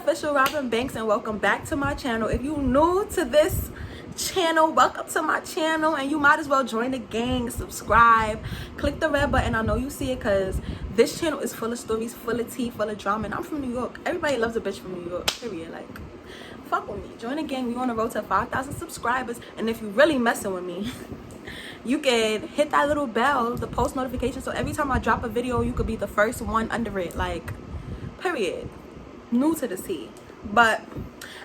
official Robin Banks, and welcome back to my channel. If you new to this channel, welcome to my channel, and you might as well join the gang, subscribe, click the red button. I know you see it because this channel is full of stories, full of tea, full of drama, and I'm from New York. Everybody loves a bitch from New York, period. Like, fuck with me, join the gang. We on the road to 5,000 subscribers, and if you really messing with me, you can hit that little bell, the post notification, so every time I drop a video, you could be the first one under it. Like, period. New to the tea. But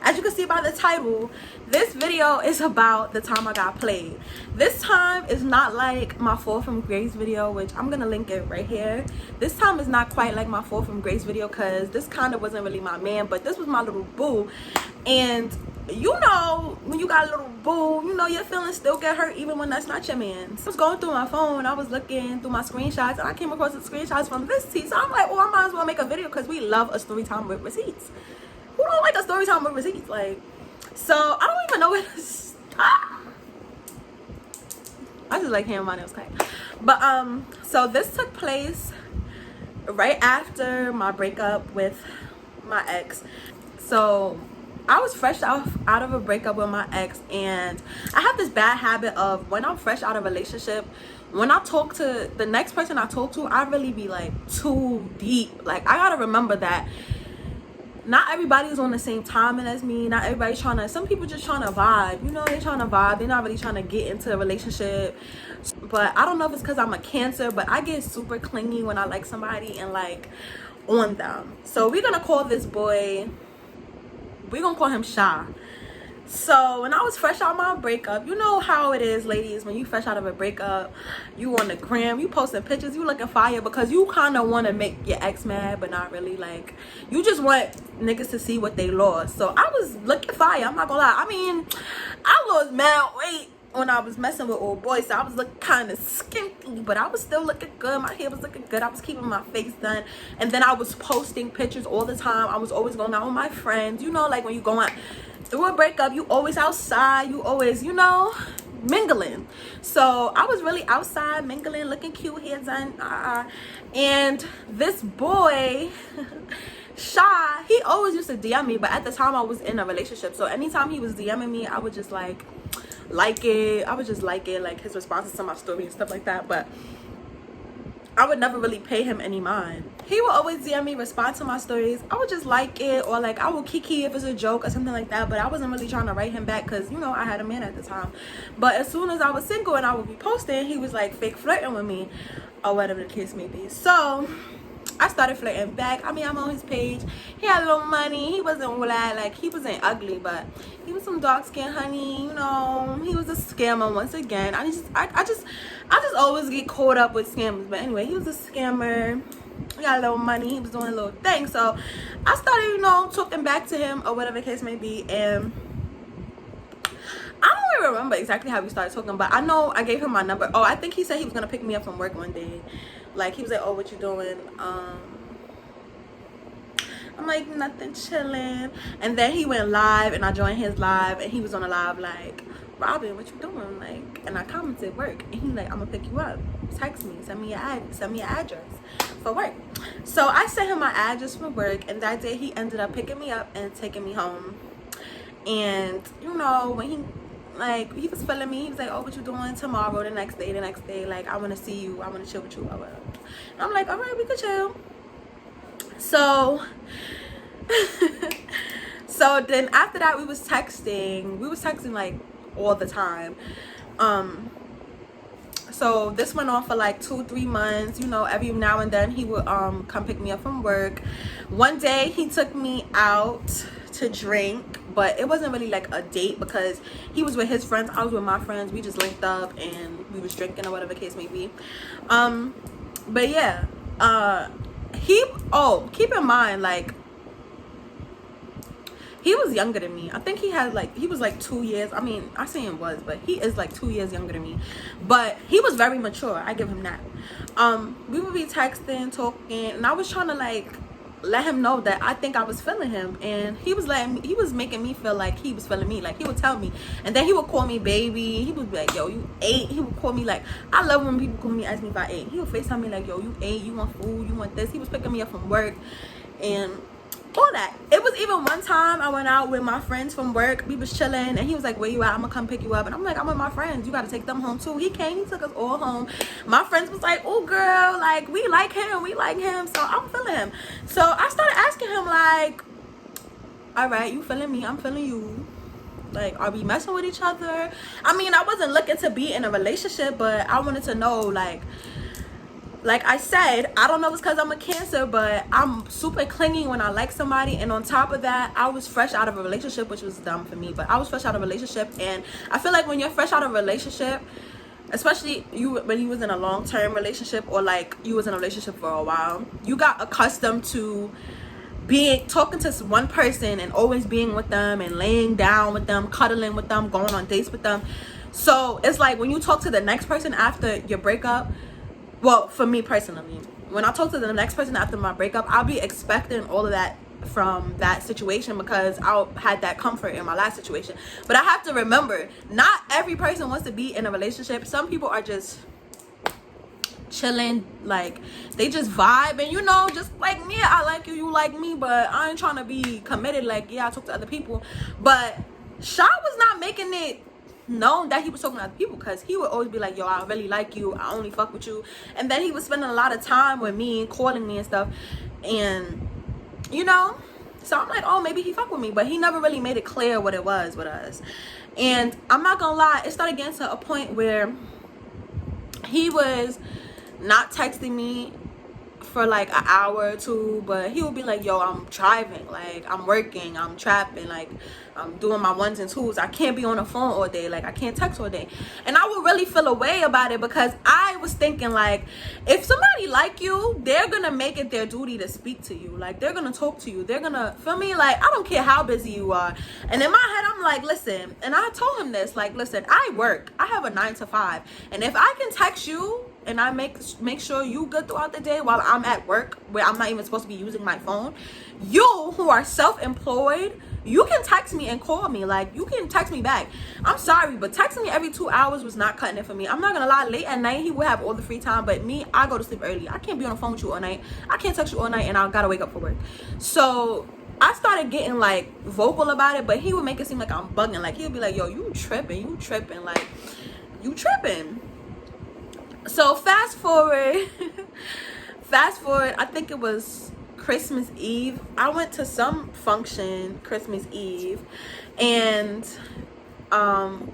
as you can see by the title, this video is about the time I got played. This time is not like my fall from grace video, which I'm gonna link it right here. This time is not quite like my fall from grace video because this kind of wasn't really my man, but this was my little boo. And you know, when you got a little boo, you know your feelings still get hurt even when that's not your man. So I was going through my phone, I was looking through my screenshots, and I came across the screenshots from this tea. So I'm like, well, I might as well make a video because we love a story time with receipts. Who don't like a story time with receipts? Like, so I don't even know where to stop. I just like hearing my nails clack. But so this took place right after my breakup with my ex. So I was fresh out of a breakup with my ex, and I have this bad habit of when I'm fresh out of a relationship, when I talk to the next person I talk to, I really be like too deep. Like, I gotta remember that not everybody is on the same timing as me. Not everybody's trying to, some people just trying to vibe. You know, they're trying to vibe. They're not really trying to get into a relationship. But I don't know if it's because I'm a Cancer, but I get super clingy when I like somebody and like on them. So we're gonna call this boy, we're gonna call him Sha. So when I was fresh out my breakup, you know how it is, ladies, when you fresh out of a breakup, you on the gram, you posting pictures, you looking fire because you kind of want to make your ex mad, but not really. Like, you just want niggas to see what they lost. So I was looking fire, I'm not gonna lie. I mean, I lost mad weight when I was messing with old boys, so I was looking kind of skimpy, but I was still looking good. My hair was looking good. I was keeping my face done, and then I was posting pictures all the time. I was always going out with my friends. You know, like when you go out through a breakup, you always outside, you always, you know, mingling. So I was really outside mingling, looking cute, hair done, and this boy Sha, he always used to DM me, but at the time I was in a relationship, so anytime he was DMing me, I would just like it. I would just like it, like his responses to my story and stuff like that, but I would never really pay him any mind. He would always DM me, respond to my stories. I would just like it, or like I would kiki if it's a joke or something like that, but I wasn't really trying to write him back because, you know, I had a man at the time. But as soon as I was single and I would be posting, he was like fake flirting with me or whatever the case may be. So I started flirting back. I mean, I'm on his page. He had a little money. He wasn't all that, like, he wasn't ugly, but he was some dark skin, honey. You know, he was a scammer once again. I just always get caught up with scammers. But anyway, he was a scammer. He got a little money. He was doing a little thing. So I started, you know, talking back to him or whatever the case may be. And I don't even remember exactly how we started talking, but I know I gave him my number. Oh, I think he said he was gonna pick me up from work one day. Like, he was like, oh, what you doing? I'm like, nothing, chilling. And then he went live, and I joined his live, and he was on a live like, Robin, what you doing? Like, and I commented work, and he's like, I'm gonna pick you up. Text me, send me your address for work. So I sent him my address for work, and that day he ended up picking me up and taking me home. And you know, when he was feeling me, he was like, oh, what you doing tomorrow, the next day, like, I want to see you, I want to chill with you, or whatever. And I'm like, all right, we could chill. So so then after that, we was texting like all the time. So this went on for like 2-3 months. You know, every now and then he would come pick me up from work. One day he took me out to drink, but it wasn't really like a date because he was with his friends, I was with my friends. We just linked up and we was drinking or whatever the case may be. But yeah, keep in mind, like, he was younger than me. I think he was like 2 years. I mean, I say him was, but he is like 2 years younger than me. But he was very mature. I give him that. We would be texting, talking, and I was trying to like let him know that I think I was feeling him, and he was making me feel like he was feeling me. Like, he would tell me, and then he would call me baby. He would be like, yo, you ate. He would call me like, I love when people call me, ask me if I ate. He would FaceTime me like, yo, you ate, you want food, you want this. He was picking me up from work, and all that. It was even one time I went out with my friends from work. We was chilling and he was like, where you at? I'm gonna come pick you up. And I'm like, I'm with my friends, you gotta take them home too. He came, he took us all home. My friends was like, oh girl, like we like him, so I'm feeling him. So I started asking him like, all right, you feeling me, I'm feeling you, like are we messing with each other? I mean, I wasn't looking to be in a relationship, but I wanted to know, like I said, I don't know if it's because I'm a Cancer, but I'm super clingy when I like somebody. And on top of that, I was fresh out of a relationship, which was dumb for me, but I was fresh out of a relationship. And I feel like when you're fresh out of a relationship, especially when you was in a long-term relationship, or like you was in a relationship for a while, you got accustomed to talking to one person and always being with them and laying down with them, cuddling with them, going on dates with them. So it's like when you talk to the next person after your breakup, well, for me personally, when I talk to the next person after my breakup, I'll be expecting all of that from that situation because I had that comfort in my last situation. But I have to remember, not every person wants to be in a relationship. Some people are just chilling, like they just vibe, and you know, just like me, I like you, you like me, but I ain't trying to be committed. Like, yeah, I talk to other people, but Sha was not making it known that he was talking to other people, because he would always be like, yo, I really like you, I only fuck with you. And then he was spending a lot of time with me, calling me and stuff, and you know, so I'm like, oh, maybe he fuck with me, but he never really made it clear what it was with us. And I'm not gonna lie, it started getting to a point where he was not texting me for like an hour or two, but he would be like, yo, I'm driving, like I'm working, I'm trapping, like I'm doing my ones and twos, I can't be on the phone all day, like I can't text all day. And I would really feel a way about it, because I was thinking, like, if somebody like you, they're gonna make it their duty to speak to you, like they're gonna talk to you, they're gonna, feel me, like I don't care how busy you are. And in my head I'm like, listen, and I told him this, like, listen, I work, I have a 9 to 5, and if I can text you and I make sure you good throughout the day while I'm at work, where I'm not even supposed to be using my phone, you who are self-employed, you can text me and call me, like you can text me back. I'm sorry, but texting me every 2 hours was not cutting it for me. I'm not gonna lie, late at night he would have all the free time, but me, I go to sleep early. I can't be on the phone with you all night, I can't text you all night, and I gotta wake up for work. So I started getting like vocal about it, but he would make it seem like I'm bugging. Like he'd be like, yo, you tripping, like you tripping. So fast forward, I think it was Christmas Eve. I went to some function Christmas Eve, and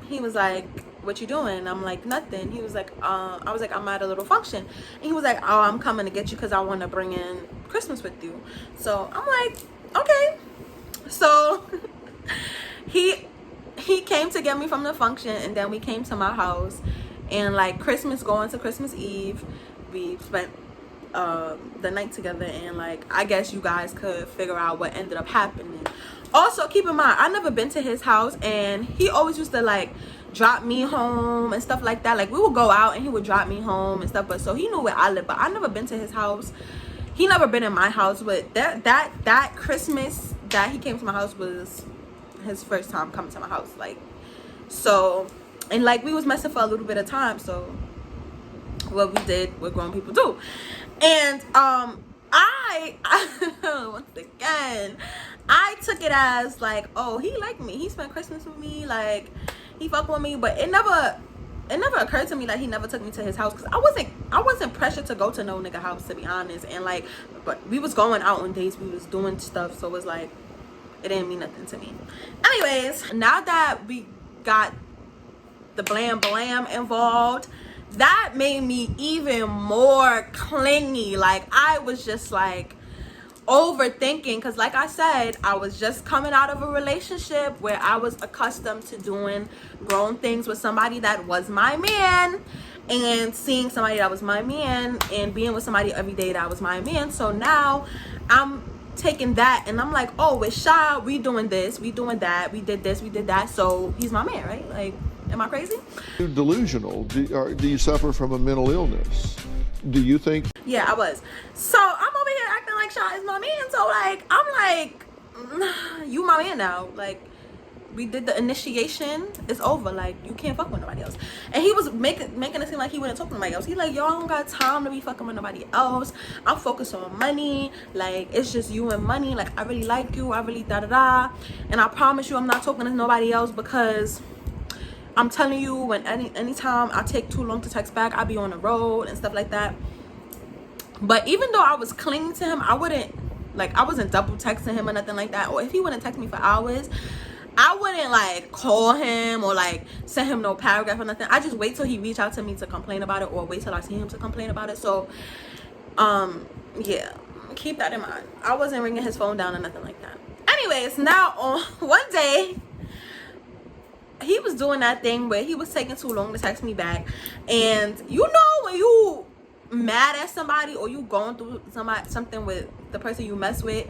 he was like, what you doing? I'm like, nothing. He was like, I was like, I'm at a little function. And he was like, oh, I'm coming to get you because I want to bring in Christmas with you. So I'm like, okay. So he came to get me from the function, and then we came to my house. And like going to Christmas Eve, we spent the night together, and like I guess you guys could figure out what ended up happening. Also, keep in mind, I never been to his house, and he always used to like drop me home and stuff like that. Like we would go out and he would drop me home and stuff, but so he knew where I live, but I never been to his house. He never been in my house. But that Christmas that he came to my house was his first time coming to my house. Like, so, and like we was messing for a little bit of time, so what we did, what grown people do. And I once again, I took it as like, oh, he liked me, he spent Christmas with me, like he fucked with me. But it never occurred to me that he never took me to his house, because I wasn't pressured to go to no nigga house, to be honest. And like, but we was going out on dates, we was doing stuff, so it was like, it didn't mean nothing to me. Anyways, now that we got the blam blam involved, that made me even more clingy. Like I was just like overthinking, because like I said, I was just coming out of a relationship where I was accustomed to doing grown things with somebody that was my man, and seeing somebody that was my man, and being with somebody every day that was my man. So now I'm taking that and I'm like, oh, with Sha, we doing this, we doing that, we did this, we did that, so he's my man, right? Like, am I crazy? You're delusional. Do you suffer from a mental illness? Do you think? Yeah, I was. So I'm over here acting like Sha is my man. So like, I'm like, you my man now. Like, we did the initiation, it's over. Like, you can't fuck with nobody else. And he was making it seem like he wouldn't talk to nobody else. He like, yo, I don't got time to be fucking with nobody else. I'm focused on money. Like, it's just you and money. Like, I really like you. I really da-da-da. And I promise you I'm not talking to nobody else, because I'm telling you, when anytime I take too long to text back, I be on the road and stuff like that. But even though I was clinging to him, I wasn't double texting him or nothing like that. Or if he wouldn't text me for hours, I wouldn't like call him or like send him no paragraph or nothing. I just wait till he reach out to me to complain about it, or wait till I see him to complain about it. So yeah, keep that in mind. I wasn't ringing his phone down or nothing like that. Anyways, now on one day, he was doing that thing where he was taking too long to text me back. And you know, when you mad at somebody, or you going through something with the person you mess with,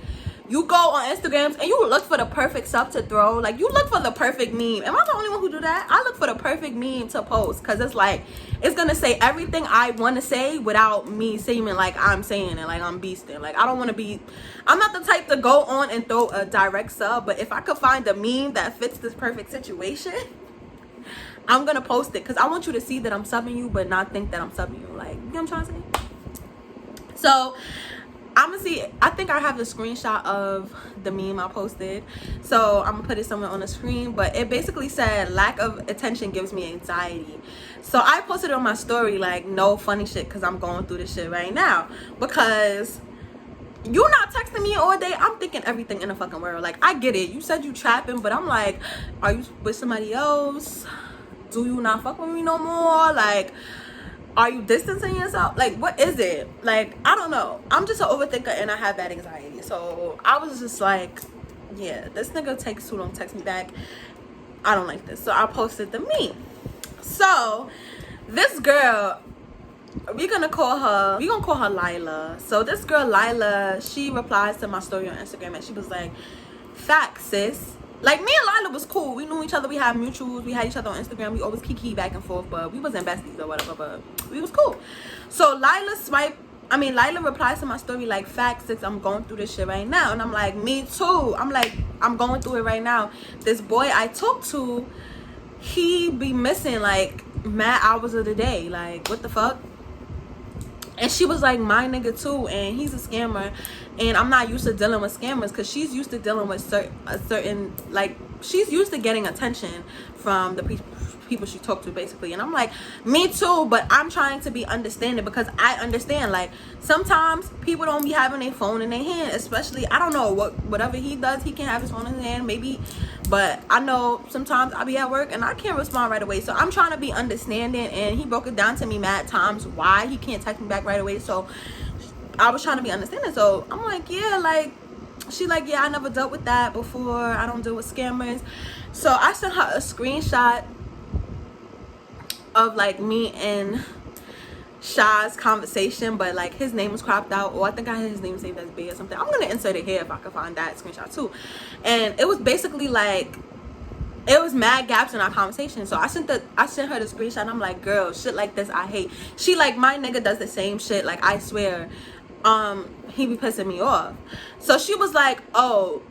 you go on Instagrams and you look for the perfect stuff to throw. Like, you look for the perfect meme. Am I the only one who do that? I look for the perfect meme to post, because it's like, it's gonna say everything I want to say without me seeming like I'm saying it, like I'm beasting. Like, I don't want to be, I'm not the type to go on and throw a direct sub, but if I could find a meme that fits this perfect situation, I'm gonna post it, because I want you to see that I'm subbing you, but not think that I'm subbing you. Like, you know what I'm trying to say? So I'm gonna see, I think I have the screenshot of the meme I posted, so I'm gonna put it somewhere on the screen. But it basically said, lack of attention gives me anxiety. So I posted it on my story, like, no funny shit, because I'm going through this shit right now. Because you're not texting me all day, I'm thinking everything in the fucking world. Like, I get it, you said you trapping, but I'm like, are you with somebody else? Do you not fuck with me no more? Like, are you distancing yourself? Like, what is it? Like, I don't know. I'm just an overthinker, and I have that anxiety. So I was just like, yeah, this nigga takes too long to text me back. I don't like this. So I posted the meme. So this girl, we're gonna call her Lila. So this girl Lila, she replies to my story on Instagram, and she was like, facts, sis. Like, me and Lila was cool. We knew each other. We had mutuals. We had each other on Instagram. We always kiki back and forth, but we wasn't besties or whatever, but we was cool. So Lila replies to my story like, facts, sis, I'm going through this shit right now. And I'm like, me too. I'm like, I'm going through it right now. This boy I talk to, he be missing like mad hours of the day. Like, what the fuck? And she was like, my nigga too, and he's a scammer, and I'm not used to dealing with scammers, because she's used to dealing with certain like, she's used to getting attention from the people she talked to, basically. And I'm like, me too, but I'm trying to be understanding, because I understand, like, sometimes people don't be having their phone in their hand, especially, I don't know, whatever he does, he can have his phone in his hand, maybe, but I know sometimes I be at work and I can't respond right away. So I'm trying to be understanding, and he broke it down to me mad times why he can't text me back right away. So I was trying to be understanding. So I'm like, yeah, like, she like, yeah, I never dealt with that before. I don't deal with scammers. So I sent her a screenshot of like me and Shah's conversation, but like his name was cropped out, or I think I had his name saved as B or something. I'm gonna insert it here if I can find that screenshot too. And it was basically like, it was mad gaps in our conversation. So I sent her the screenshot, and I'm like, girl, shit like this I hate. She like, my nigga does the same shit, like, I swear, he be pissing me off. So she was like, oh,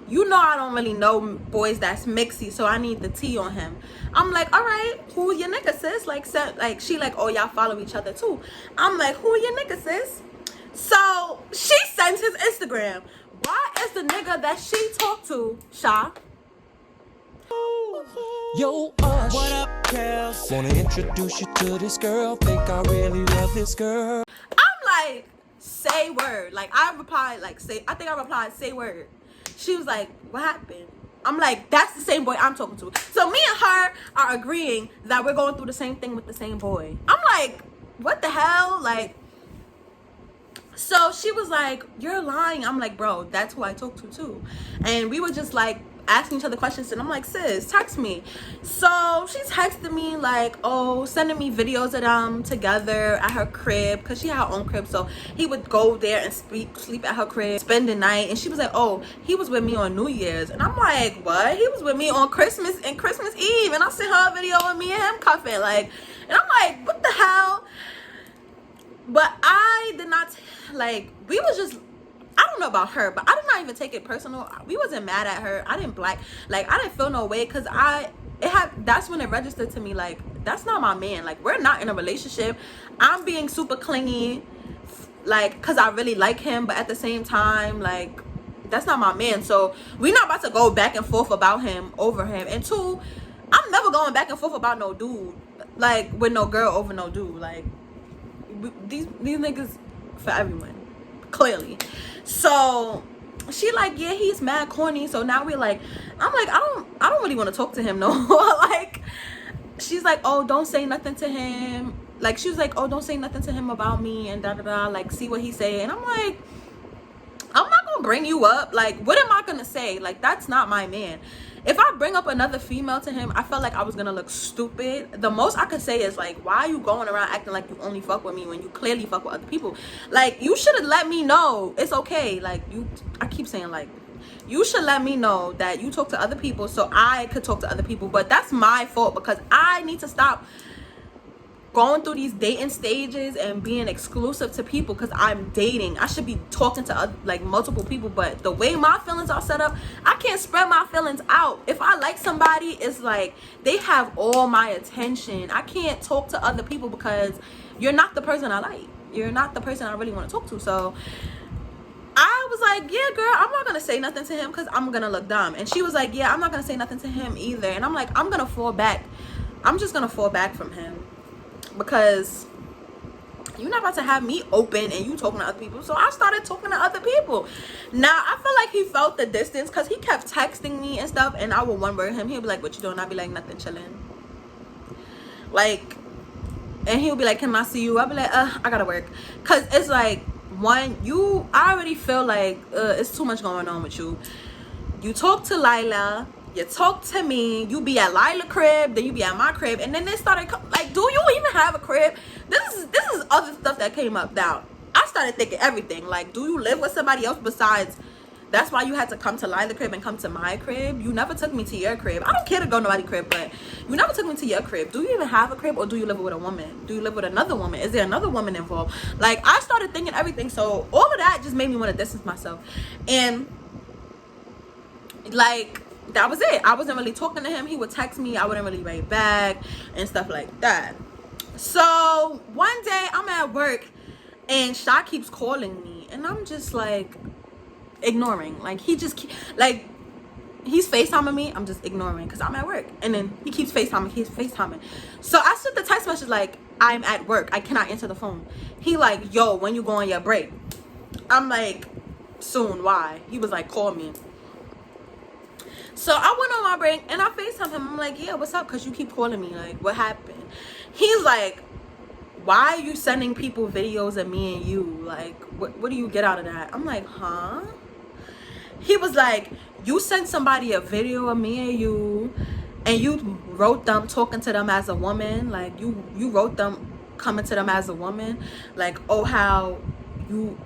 you know, I don't really know boys that's mixy, so I need the tea on him. I'm like, all right, who's your nigga, sis? Like, she like, oh, y'all follow each other too. I'm like, who your nigga, sis? So she sends his Instagram. Why is the nigga that she talked to, Shah? Yo, what up, girls? Wanna introduce you to this girl. Think I really love this girl. I'm like, say word. Like, I replied, like, say word. She was like, what happened? I'm like, that's the same boy I'm talking to. So me and her are agreeing that we're going through the same thing with the same boy. I'm like, what the hell? Like, so she was like, you're lying. I'm like, bro, that's who I talked to too. And we were just like asking each other questions, and I'm like, sis, text me. So she's texting me like, oh, sending me videos of them together at her crib, because she had her own crib. So he would go there and sleep at her crib, spend the night. And she was like, oh, he was with me on New Year's. And I'm like, what? He was with me on Christmas and Christmas Eve, and I sent her a video of me and him cuffing. Like, and I'm like, what the hell? But I did not, like, we was just, I don't know about her, but I did not even take it personal. We wasn't mad at her. I didn't I didn't feel no way, because that's when it registered to me, like, that's not my man. Like, we're not in a relationship. I'm being super clingy, like, because I really like him, but at the same time, like, that's not my man. So we're not about to go back and forth about him over him. And two, I'm never going back and forth about no dude, like, with no girl over no dude. Like, these niggas for everyone, clearly. So she like, yeah, he's mad corny. So now we're like, I'm like, I don't really want to talk to him no more. Like, she's like, oh, don't say nothing to him. Like, she was like, oh, don't say nothing to him about me and da da da, like, see what he say. And I'm like, I'm not gonna bring you up. Like, what am I gonna say? Like, that's not my man. If I bring up another female to him, I felt like I was gonna look stupid. The most I could say is, like, why are you going around acting like you only fuck with me when you clearly fuck with other people? Like, you should have let me know. It's okay. Like, I keep saying, like, you should let me know that you talk to other people so I could talk to other people. But that's my fault, because I need to stop going through these dating stages and being exclusive to people, because I'm dating. I should be talking to like multiple people, but the way my feelings are set up, I can't spread my feelings out. If I like somebody, it's like they have all my attention. I can't talk to other people because you're not the person I like. You're not the person I really want to talk to. So I was like, yeah, girl, I'm not gonna say nothing to him because I'm gonna look dumb. And she was like, yeah, I'm not gonna say nothing to him either. And I'm like, I'm gonna fall back. I'm just gonna fall back from him, because you're not about to have me open and you talking to other people. So I started talking to other people. Now I feel like he felt the distance, because he kept texting me and stuff, and I would one word him. He'll be like, what you doing? I'll be like, nothing, chilling. Like, and he'll be like, can I see you? I'll be like, I gotta work. Because it's like, I already feel like it's too much going on with you. You talk to Lila, you talk to me, you be at Lila crib, then you be at my crib, and then they started like, do you even have a crib? This is other stuff that came up. Now I started thinking everything, like, do you live with somebody else besides? That's why you had to come to Lila crib and come to my crib. You never took me to your crib. I don't care to go to nobody's crib, but you never took me to your crib. Do you even have a crib, or do you live with a woman? Do you live with another woman? Is there another woman involved? Like, I started thinking everything. So all of that just made me want to distance myself. And like, that was it. I wasn't really talking to him. He would text me, I wouldn't really write back and stuff like that. So one day I'm at work and Sha keeps calling me, and I'm just like ignoring. Like, he's FaceTiming me, I'm just ignoring because I'm at work. And then he keeps FaceTiming. So I sent the text message like, I'm at work, I cannot answer the phone. He like, yo, when you go on your break? I'm like, soon. Why? He was like, call me. So I went on my break and I FaceTimed him. I'm like, yeah, what's up? Because you keep calling me. Like, what happened? He's like, why are you sending people videos of me and you? Like, what do you get out of that? I'm like, huh? He was like, you sent somebody a video of me and you wrote them talking to them as a woman. Like, you wrote them coming to them as a woman. Like, oh, do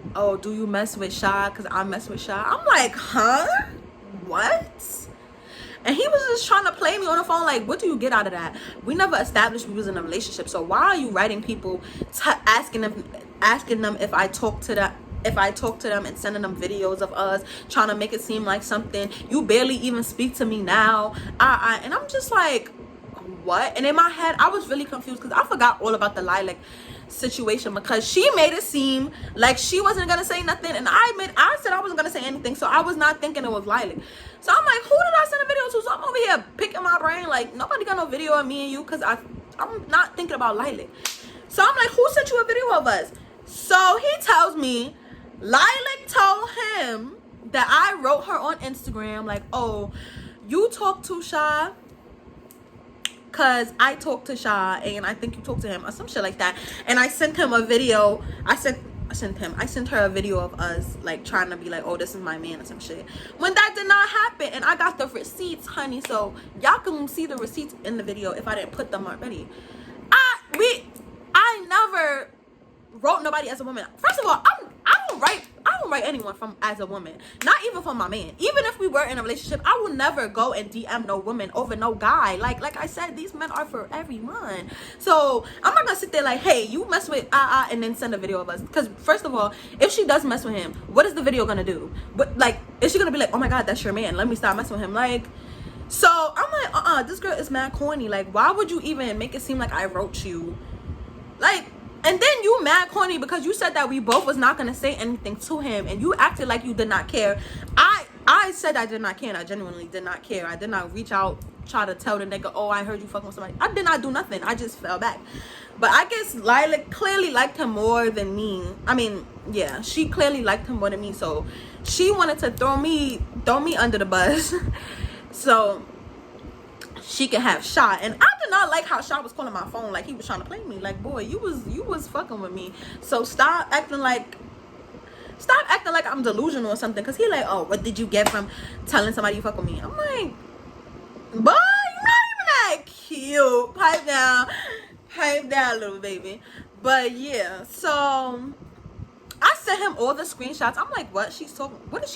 you mess with Sha? Because I mess with Sha. I'm like, huh? What? And he was just trying to play me on the phone. Like, what do you get out of that? We never established we was in a relationship. So why are you writing people asking them if I talk to them and sending them videos of us, trying to make it seem like something? You barely even speak to me now. And I'm just like, what? And in my head, I was really confused because I forgot all about the lilac situation, because she made it seem like she wasn't gonna say nothing, and I said I wasn't gonna say anything, so I was not thinking it was lilac. So I'm like, who did I send a video to? So I'm over here picking my brain, like, nobody got no video of me and you, because I'm not thinking about lilac. So I'm like, who sent you a video of us? So he tells me lilac told him that I wrote her on Instagram, like, oh, you talk to Sha, because I talked to Sha and I think you talked to him, or some shit like that. And I sent him a video. I sent her a video of us, like, trying to be like, oh, this is my man or some shit, when that did not happen. And I got the receipts, honey, so y'all can see the receipts in the video if I didn't put them already. I never wrote nobody as a woman. First of all, I don't write anyone from as a woman, not even from my man. Even if we were in a relationship, I will never go and DM no woman over no guy. Like I said, these men are for everyone. So I'm not gonna sit there like, hey, you mess with and then send a video of us. Because first of all, if she does mess with him, what is the video gonna do? But like, is she gonna be like, oh my god, that's your man, let me stop messing with him? Like, so I'm like, this girl is mad corny. Like, why would you even make it seem like I wrote you? Like, and then you mad corny because you said that we both was not gonna say anything to him, and you acted like you did not care. I said I did not care, and I genuinely did not care. I did not reach out, try to tell the nigga, oh, I heard you fucking with somebody. I did not do nothing. I just fell back. But I guess Lila clearly liked him more than me. I mean, yeah, she clearly liked him more than me, so she wanted to throw me under the bus so she can have Shot. And I did not like how Shot was calling my phone like he was trying to play me. Like, boy, you was fucking with me. So stop acting like I'm delusional or something. Cause he like, oh, what did you get from telling somebody you fuck with me? I'm like, boy, you're not even that cute. Pipe down, little baby. But yeah, so I sent him all the screenshots. I'm like, what is she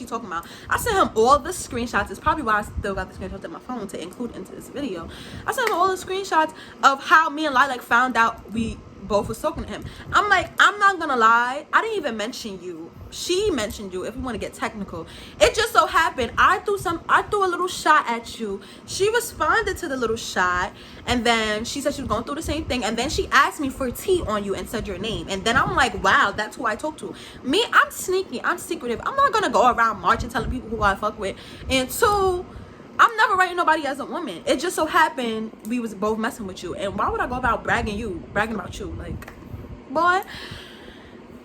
talking about? I sent him all the screenshots. It's probably why I still got the screenshots in my phone to include into this video. I sent him all the screenshots of how me and Lilac found out we both was talking to him. I'm like, I'm not gonna lie, I didn't even mention you. She mentioned you, if we want to get technical. It just so happened I threw a little shot at you. She responded to the little shot, and then she said she was going through the same thing, and then she asked me for tea on you and said your name. And then I'm like, wow, that's who I talked to. Me, I'm sneaky, I'm secretive. I'm not gonna go around marching telling people who I fuck with. And two, I'm never writing nobody as a woman. It just so happened we was both messing with you. And why would I go about bragging about you? Like, boy.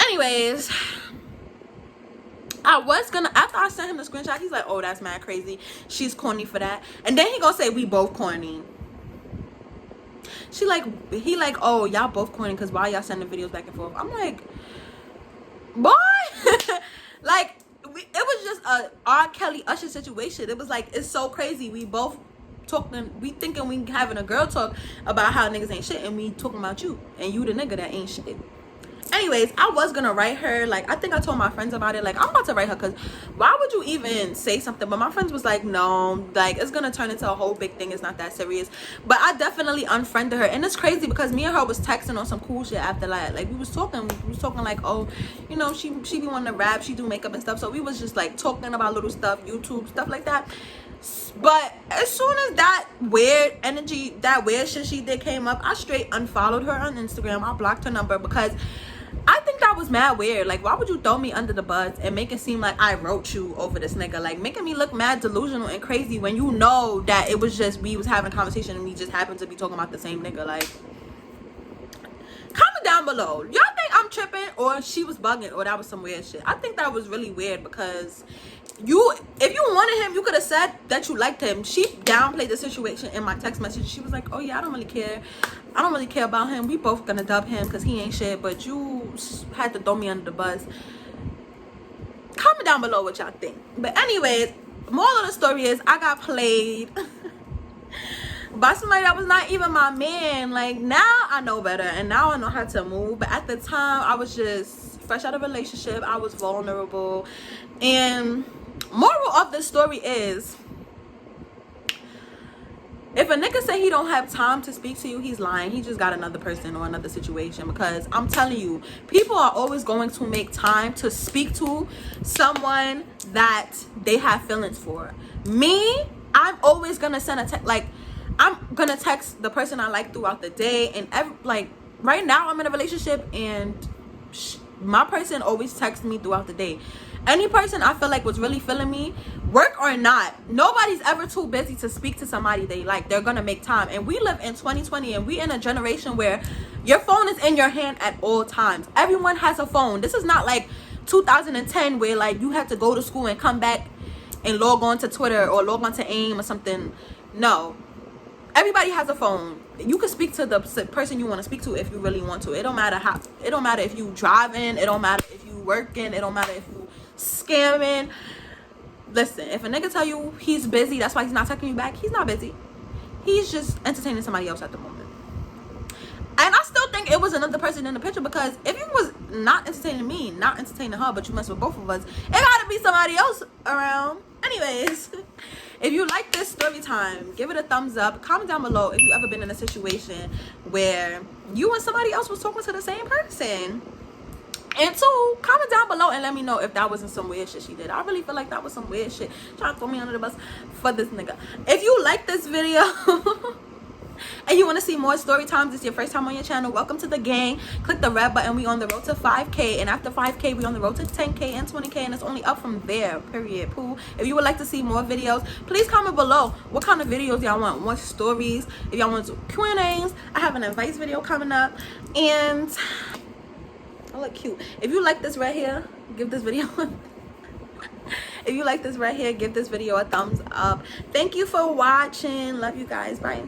Anyways, I was gonna, after I sent him the screenshot, he's like, oh, that's mad crazy. She's corny for that. And then he gonna say we both corny. He like, oh, y'all both corny because why y'all sending videos back and forth? I'm like, boy. Like, it was just a R. Kelly Usher situation. It was like, it's so crazy. We both talking, we thinking we having a girl talk about how niggas ain't shit, and we talking about you, and you the nigga that ain't shit. Anyways, I was gonna write her, like, I think I told my friends about it, like, I'm about to write her because why would you even say something? But my friends was like, no, like, it's gonna turn into a whole big thing, it's not that serious. But I definitely unfriended her, and it's crazy because me and her was texting on some cool shit after that. Like, we was talking like, oh, you know, she be wanting to rap, she do makeup and stuff, so we was just like talking about little stuff, YouTube stuff like that. But as soon as that weird energy, that weird shit she did came up, I straight unfollowed her on Instagram. I blocked her number because I think that was mad weird. Like, why would you throw me under the bus and make it seem like I wrote you over this nigga? Like, making me look mad delusional and crazy when you know that it was just, we was having a conversation and we just happened to be talking about the same nigga. Like, comment down below. Y'all think I'm tripping or she was bugging or that was some weird shit? I think that was really weird because if you wanted him, you could have said that you liked him. She downplayed the situation in my text message. She was like, oh yeah, I don't really care about him. We both gonna dub him because he ain't shit, but you had to throw me under the bus. Comment down below what y'all think. But anyways, moral of the story is I got played by somebody that was not even my man. Like, now I know better and now I know how to move. But at the time, I was just fresh out of a relationship. I was vulnerable. And moral of the story is, if a nigga say he don't have time to speak to you, he's lying. He just got another person or another situation. Because I'm telling you, people are always going to make time to speak to someone that they have feelings for. Me, I'm always gonna send a text. Like, I'm gonna text the person I like throughout the day. And like, right now I'm in a relationship and my person always texts me throughout the day. Any person I feel like was really feeling me, work or not, nobody's ever too busy to speak to somebody they like. They're gonna make time. And we live in 2020 and we in a generation where your phone is in your hand at all times. Everyone has a phone. This is not like 2010 where like you had to go to school and come back and log on to Twitter or log on to AIM or something. No, everybody has a phone. You can speak to the person you want to speak to if you really want to. It don't matter how. It don't matter if you driving. It don't matter if you working. It don't matter if you scamming. Listen, if a nigga tell you he's busy, that's why he's not texting you back, he's not busy. He's just entertaining somebody else at the moment. And I still think think it was another person in the picture, because if you was not entertaining me, not entertaining her, but you mess with both of us, it gotta be somebody else around. Anyways, if you like this story time, give it a thumbs up. Comment down below if you ever been in a situation where you and somebody else was talking to the same person. And two, comment down below and let me know if that wasn't some weird shit she did. I really feel like that was some weird shit. Trying to throw me under the bus for this nigga. If you like this video and you want to see more story times, this is your first time on your channel, welcome to the gang. Click the red button. We on the road to 5K, and after 5K we on the road to 10K and 20K, and it's only up from there, period. Pooh. If you would like to see more videos, please comment below what kind of videos y'all want. What stories? If y'all want to do Q&As, I have an advice video coming up. And I look cute. If you like this right here, give this video if you like this right here, give this video a thumbs up. Thank you for watching. Love you guys. Bye.